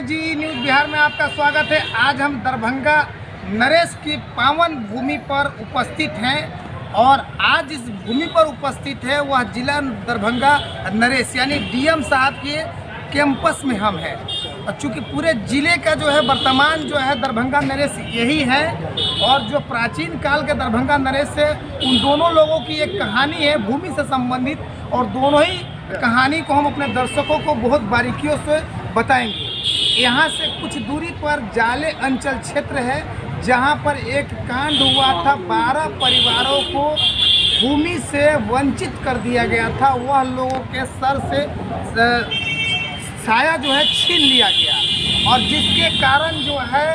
जी news Bihar में आपका स्वागत है। आज हम दरभंगा नरेश की पावन भूमि पर उपस्थित हैं और आज इस भूमि पर उपस्थित है वह जिला दरभंगा नरेश यानी डीएम साहब के कैंपस में हम हैं। और चूँकि पूरे ज़िले का जो है वर्तमान जो है दरभंगा नरेश यही है और जो प्राचीन काल के दरभंगा नरेश से उन दोनों लोगों की एक कहानी है भूमि से संबंधित, और दोनों ही कहानी को हम अपने दर्शकों को बहुत बारीकियों से बताएंगे। यहाँ से कुछ दूरी पर जाले अंचल क्षेत्र है जहाँ पर एक कांड हुआ था, 12 परिवारों को भूमि से वंचित कर दिया गया था। वह लोगों के सर से साया जो है छीन लिया गया और जिसके कारण जो है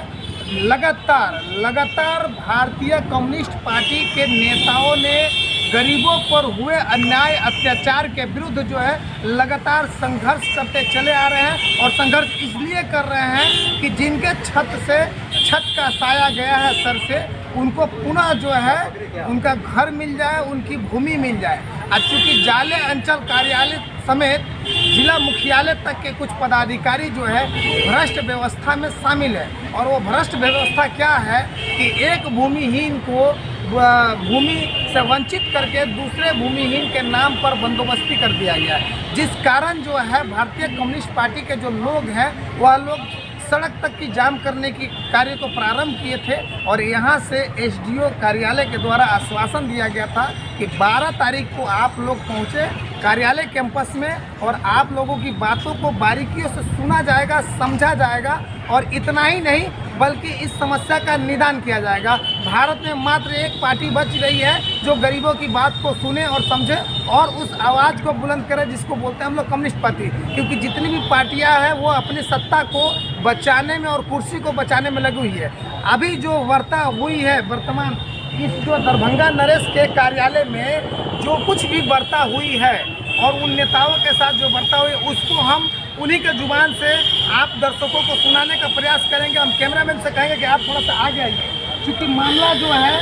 लगातार भारतीय कम्युनिस्ट पार्टी के नेताओं ने गरीबों पर हुए अन्याय अत्याचार के विरुद्ध जो है लगातार संघर्ष करते चले आ रहे हैं। और संघर्ष इसलिए कर रहे हैं कि जिनके छत का साया गया है सर से, उनको पुनः जो है उनका घर मिल जाए, उनकी भूमि मिल जाए। और चूँकि जाले अंचल कार्यालय समेत जिला मुख्यालय तक के कुछ पदाधिकारी जो है भ्रष्ट व्यवस्था में शामिल है। और वो भ्रष्ट व्यवस्था क्या है कि एक भूमिहीन को भूमि से वंचित करके दूसरे भूमिहीन के नाम पर बंदोबस्ती कर दिया गया है, जिस कारण जो है भारतीय कम्युनिस्ट पार्टी के जो लोग हैं वह लोग सड़क तक की जाम करने की कार्य को प्रारंभ किए थे। और यहाँ से एसडीओ कार्यालय के द्वारा आश्वासन दिया गया था कि 12 तारीख को आप लोग पहुँचे कार्यालय कैंपस में और आप लोगों की बातों को बारीकियों से सुना जाएगा, समझा जाएगा। और इतना ही नहीं बल्कि इस समस्या का निदान किया जाएगा। भारत में मात्र एक पार्टी बच रही है जो गरीबों की बात को सुने और समझे और उस आवाज़ को बुलंद करे जिसको बोलते हैं हम लोग कम्युनिस्ट पार्टी। क्योंकि जितनी भी पार्टियां हैं वो अपनी सत्ता को बचाने में और कुर्सी को बचाने में लगी हुई है। अभी जो वार्ता हुई है वर्तमान इस जो दरभंगा नरेश के कार्यालय में जो कुछ भी वार्ता हुई है और उन नेताओं के साथ जो वार्ता हुई उसको हम उन्हीं के जुबान से आप दर्शकों को सुनाने का प्रयास करेंगे। हम कैमरामैन से कहेंगे कि आप थोड़ा सा आगे आइए, क्योंकि मामला जो है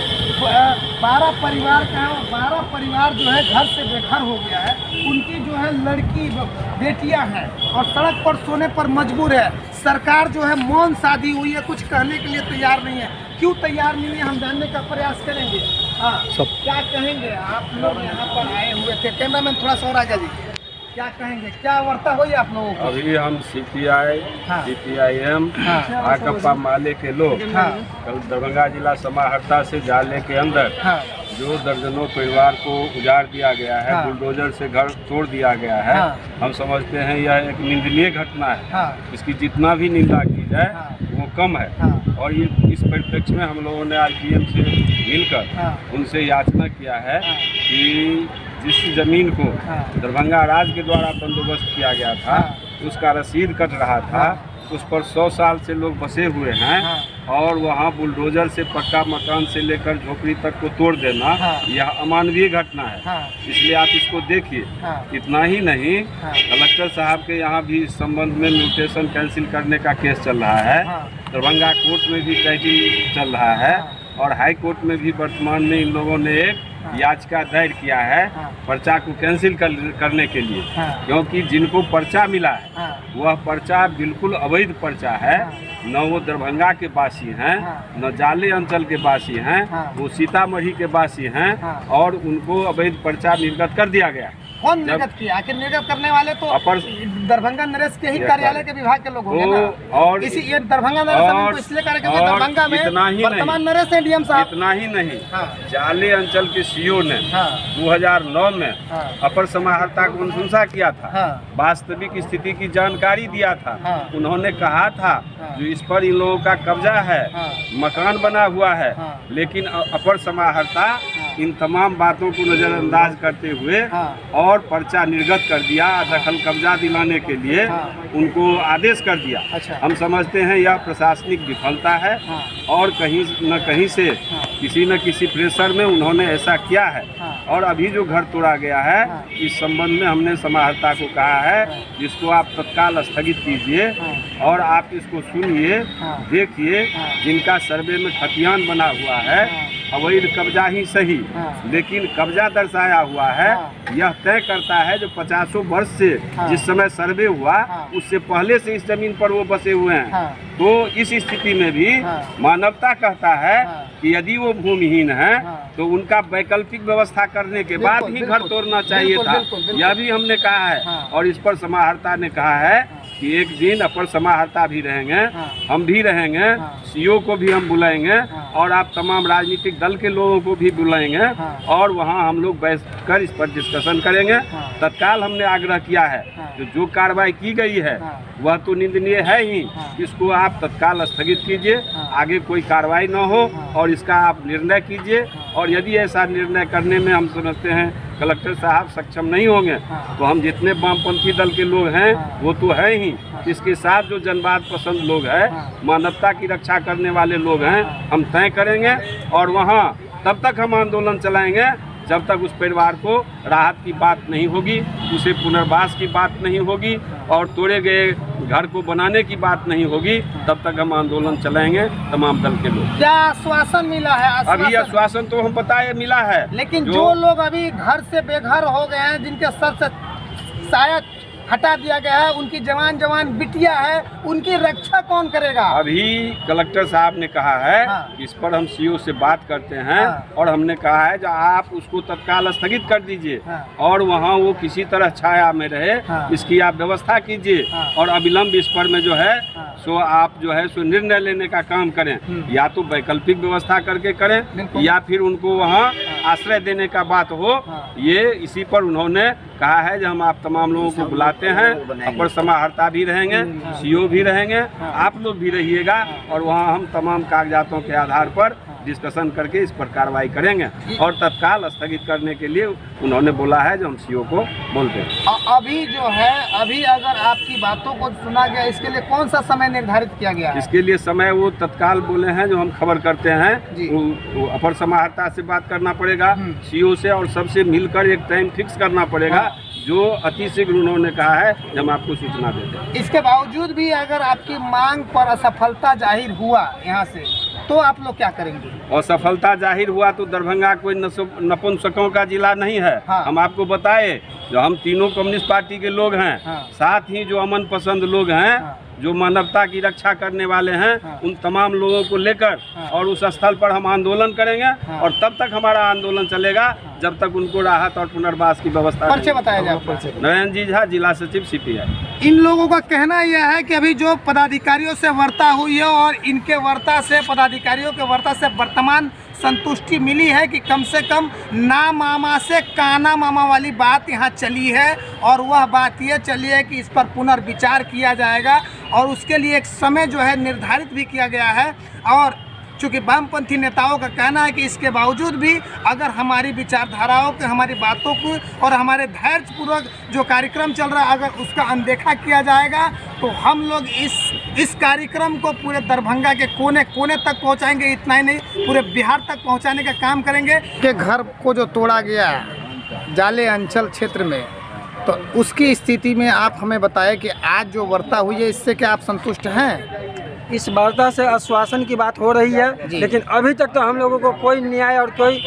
12 परिवार का है और 12 परिवार जो है घर से बेघर हो गया है। उनकी जो है लड़की बेटियां हैं और सड़क पर सोने पर मजबूर है। सरकार जो है मौन शादी हुई है, कुछ कहने के लिए तैयार नहीं है। क्यों तैयार नहीं है हम जानने का प्रयास करेंगे। हाँ, क्या कहेंगे आप लोग यहाँ पर आए हुए थे? कैमरामैन थोड़ा सा और आगे दीजिए, क्या कहेंगे, क्या वार्ता हुई आप लोगों को? अभी हम सीपीआई, सीपीआईएम, भाकपा माले के लोग कल दरभंगा जिला समाहर्ता से जाले के अंदर जो दर्जनों परिवार को उजाड़ दिया गया है, बुलडोजर से घर तोड़ दिया गया है, हम समझते हैं यह एक निंदनीय घटना है। इसकी जितना भी निंदा की जाए वो कम है। और ये इस परिप्रेक्ष्य में हम लोगों ने आज डीएम से मिलकर उनसे याचना किया है कि जिस जमीन को दरभंगा राज्य के द्वारा बंदोबस्त किया गया था उसका रसीद कट रहा था, उस पर 100 साल से लोग बसे हुए हैं और वहाँ बुलडोजर से पक्का मकान से लेकर झोपड़ी तक को तोड़ देना यह अमानवीय घटना है। इसलिए आप इसको देखिए। इतना ही नहीं, कलेक्टर साहब के यहाँ भी इस संबंध में म्यूटेशन कैंसिल करने का केस चल रहा है। दरभंगा कोर्ट में भी टाइटिल चल रहा है और हाई कोर्ट में भी वर्तमान में इन लोगों ने एक याचिका दायर किया है पर्चा को कैंसिल करने के लिए, क्योंकि जिनको पर्चा मिला है वह पर्चा बिल्कुल अवैध पर्चा है। न वो दरभंगा के वासी हैं, न जाले अंचल के वासी हैं, वो सीतामढ़ी के वासी हैं और उनको अवैध पर्चा निर्गत कर दिया गया। कौन निर्गत किया? आखिर निर्गत करने वाले तो दरभंगा नरेश के ही कार्यालय के विभाग के लोग होंगे ना। और इसी ये दरभंगा नरेश इसलिए करके दरभंगा में वर्तमान नरेश है डीएम साहब। इतना ही नहीं, जाले अंचल के सीओ ने 2009 में अपर समाहर्ता को अनुशंसा किया था, वास्तविक स्थिति की जानकारी दिया था। उन्होंने कहा था जो इस पर इन लोगों का कब्जा है, मकान बना हुआ है, लेकिन अपर समाहर्ता इन तमाम बातों को नजरअंदाज करते हुए और पर्चा निर्गत कर दिया, दखल कब्जा दिलाने के लिए उनको आदेश कर दिया। हम समझते हैं यह प्रशासनिक विफलता है और कहीं न कहीं से किसी न किसी प्रेशर में उन्होंने ऐसा किया है। और अभी जो घर तोड़ा गया है इस संबंध में हमने समाहर्ता को कहा है जिसको आप तत्काल स्थगित कीजिए और आप इसको सुनिए, देखिए। जिनका सर्वे में खतियान बना हुआ है अवैध कब्जा ही सही, लेकिन कब्जा दर्शाया हुआ है यह तय करता है जो 50 वर्ष से जिस समय सर्वे हुआ उससे पहले से इस जमीन पर वो बसे हुए हैं। तो इस स्थिति में भी मानवता कहता है कि यदि वो भूमिहीन है तो उनका वैकल्पिक व्यवस्था करने के बाद ही घर तोड़ना चाहिए था। यह भी हमने कहा है और इस पर समाहर्ता ने कहा है कि एक दिन अपर समाहर्ता भी रहेंगे, हम भी रहेंगे, सीओ को भी हम बुलाएंगे और आप तमाम राजनीतिक दल के लोगों को भी बुलाएंगे और वहां हम लोग बैठकर इस पर डिस्कशन करेंगे। तत्काल हमने आग्रह किया है जो कार्रवाई की गई है वह तो निंदनीय है ही, इसको आप तत्काल स्थगित कीजिए, आगे कोई कार्रवाई न हो और इसका आप निर्णय कीजिए। और यदि ऐसा निर्णय करने में हम समझते हैं कलेक्टर साहब सक्षम नहीं होंगे तो हम जितने वामपंथी दल के लोग हैं वो तो है ही, इसके साथ जो जनवाद पसंद लोग हैं, मानवता की रक्षा करने वाले लोग हैं, हम तय करेंगे और वहाँ तब तक हम आंदोलन चलाएंगे जब तक उस परिवार को राहत की बात नहीं होगी, उसे पुनर्वास की बात नहीं होगी और तोड़े गए घर को बनाने की बात नहीं होगी, तब तक हम आंदोलन चलाएंगे तमाम दल के लोग। क्या आश्वासन मिला है? अभी आश्वासन तो हम बताए मिला है, लेकिन जो लोग अभी घर से बेघर हो गए हैं, जिनके सर से शायद हटा दिया गया है, उनकी जवान बिटिया है, उनकी रक्षा कौन करेगा? अभी कलेक्टर साहब ने कहा है इस पर हम सीओ से बात करते हैं और हमने कहा है जो आप उसको तत्काल स्थगित कर दीजिए और वहाँ वो किसी तरह छाया में रहे, इसकी आप व्यवस्था कीजिए और अविलंब इस पर में जो है सो आप जो है सो निर्णय लेने का काम करें, या तो वैकल्पिक व्यवस्था करके करें या फिर उनको वहाँ आश्रय देने का बात हो। ये इसी पर उन्होंने कहा है जो हम आप तमाम लोगों को बुलाते हैं, अपर समाहर्ता भी रहेंगे, सीओ भी रहेंगे, आप लोग भी रहिएगा और वहाँ हम तमाम कागजातों के आधार पर डिस्कशन करके इस पर कार्रवाई करेंगे और तत्काल स्थगित करने के लिए उन्होंने बोला है जो हम सीओ को बोलते हैं। अभी जो है अभी अगर आपकी बातों को सुना गया इसके लिए कौन सा समय निर्धारित किया गया है? इसके लिए समय वो तत्काल बोले हैं जो हम खबर करते हैं, वो अपर समाहर्ता से बात करना पड़ेगा, सीओ से और सबसे मिलकर एक टाइम फिक्स करना पड़ेगा जो अति शीघ्र उन्होंने कहा है जब हम आपको सूचना देते हैं। इसके बावजूद भी अगर आपकी मांग पर असफलता जाहिर हुआ यहाँ से तो आप लोग क्या करेंगे? असफलता जाहिर हुआ तो दरभंगा कोई नपुंसकों का जिला नहीं है। हम आपको बताए जो हम तीनों कम्युनिस्ट पार्टी के लोग हैं, साथ ही जो अमन पसंद लोग हैं, जो मानवता की रक्षा करने वाले हैं, उन तमाम लोगों को लेकर और उस स्थल पर हम आंदोलन करेंगे और तब तक हमारा आंदोलन चलेगा जब तक उनको राहत और पुनर्वास की व्यवस्था। परिचय बताया जाए। नरेंद्र जी झा, जिला सचिव CPI। इन लोगों का कहना यह है कि अभी जो पदाधिकारियों से वार्ता हुई है और इनके वार्ता से पदाधिकारियों के वार्ता से वर्तमान संतुष्टि मिली है कि कम से कम ना मामा से काना मामा वाली बात यहाँ चली है और वह बात ये चली है कि इस पर पुनर्विचार किया जाएगा और उसके लिए एक समय जो है निर्धारित भी किया गया है। और चूँकि वामपंथी नेताओं का कहना है कि इसके बावजूद भी अगर हमारी विचारधाराओं के, हमारी बातों को और हमारे धैर्यपूर्वक जो कार्यक्रम चल रहा है अगर उसका अनदेखा किया जाएगा तो हम लोग इस कार्यक्रम को पूरे दरभंगा के कोने कोने तक पहुंचाएंगे। इतना ही नहीं, पूरे बिहार तक पहुंचाने का काम करेंगे। के घर को जो तोड़ा गया जाले अंचल क्षेत्र में, तो उसकी स्थिति में आप हमें बताएं कि आज जो वार्ता हुई है इससे क्या आप संतुष्ट हैं? इस वार्ता से आश्वासन की बात हो रही है, लेकिन अभी तक तो हम लोगों को कोई न्याय और कोई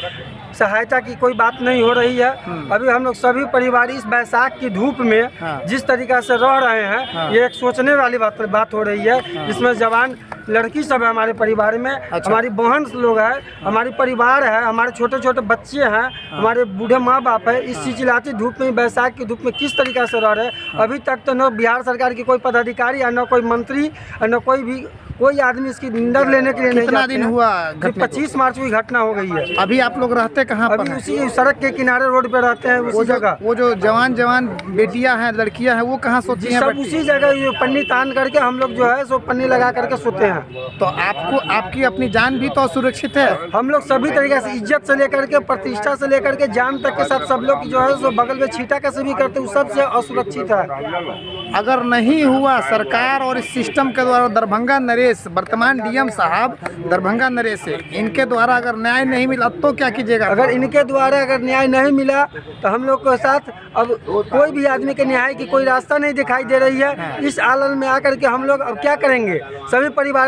सहायता की कोई बात नहीं हो रही है। अभी हम लोग सभी परिवार इस बैसाख की धूप में जिस तरीका से रह रहे हैं, ये एक सोचने वाली बात हो रही है। इसमें जवान लड़की सब है हमारे परिवार में, हमारी बहन लोग है, हमारी परिवार है, हमारे छोटे छोटे बच्चे हैं, हमारे बूढ़े माँ बाप है। इस चिलचिलाती धूप में, बैसाख की धूप में किस तरीका से रह रहे हैं। अभी तक तो न बिहार सरकार की कोई पदाधिकारी या न कोई मंत्री और न कोई आदमी इसकी निंदा लेने के लिए नहीं जाते। दिन हुआ? 25 मार्च की घटना हो गई है। अभी आप लोग रहते कहाँ पर? अभी उसी सड़क के किनारे रोड पे रहते हैं, उसी जगह। वो जो जवान बेटियां हैं, लड़कियां हैं, वो कहाँ सोती हैं? सब उसी जगह पन्नी तान करके हम लोग जो है सो पन्नी लगा करके सोते हैं। तो आपकी अपनी जान भी तो सुरक्षित है? हम लोग सभी तरीके से, इज्जत से लेकर के, प्रतिष्ठा से लेकर के, जान तक के साथ सब लोग जो है सो बगल में छीटा कैसे भी करते हैं, सबसे असुरक्षित है। अगर नहीं हुआ सरकार और इस सिस्टम के द्वारा दरभंगा नरेश वर्तमान डीएम साहब दरभंगा नरेश है, इनके द्वारा अगर न्याय नहीं मिला तो क्या कीजिएगा? अगर इनके द्वारा अगर न्याय नहीं मिला तो हम लोग के साथ अब कोई भी आदमी के न्याय की कोई रास्ता नहीं दिखाई दे रही है। इस आलम में आकर के हम लोग अब क्या करेंगे? सभी परिवार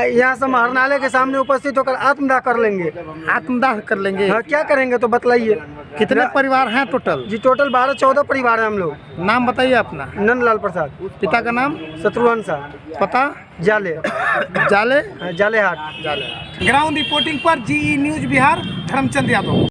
यहाँ समाहरणालय के सामने उपस्थित होकर आत्मदाह कर लेंगे। आत्मदाह कर लेंगे? हाँ, क्या करेंगे तो बतलाइए। कितने परिवार हैं टोटल? जी टोटल 12-14 परिवार हैं हम लोग। नाम बताइए अपना। नंदलाल प्रसाद। पिता का नाम? शत्रुघ्न शाह। पता? जाले जाले जाले हाट। ग्राउंड रिपोर्टिंग पर जी न्यूज बिहार, धर्मचंद यादव।